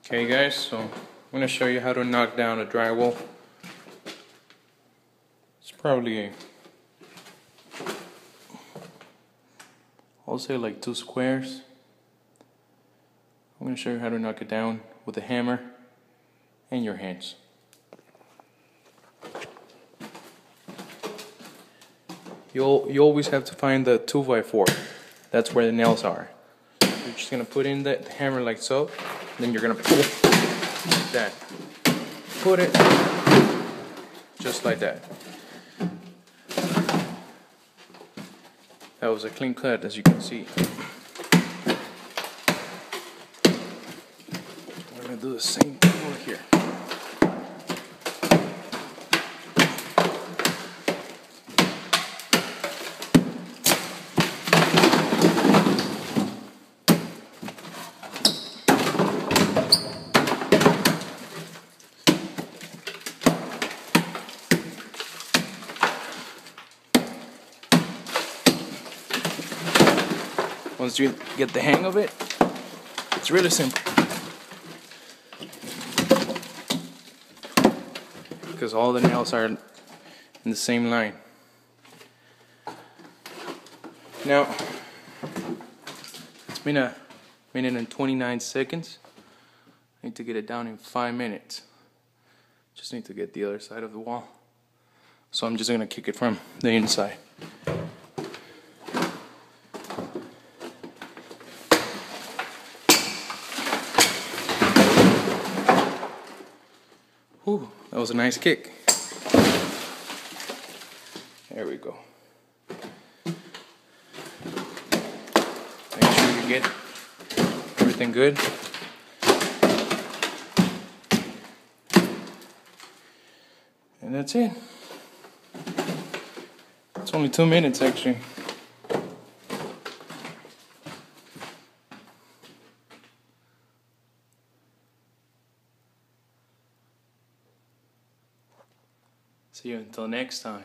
Okay guys, so I'm going to show you how to knock down a drywall. It's probably I'll say like 2 squares. I'm going to show you how to knock it down with a hammer and your hands. You always have to find the 2x4. That's where the nails are. You're just going to put in the hammer like so. Then you're going to pull like that. Put it just like that. That was a clean cut, as you can see. We're going to do the same thing over here. Once you get the hang of it, it's really simple. Because all the nails are in the same line. Now, it's been a minute and 29 seconds. I need to get it down in 5 minutes. Just need to get the other side of the wall. So I'm just going to kick it from the inside. Ooh, that was a nice kick. There we go. Make sure you get everything good. And that's it. It's only 2 minutes actually. See you until next time.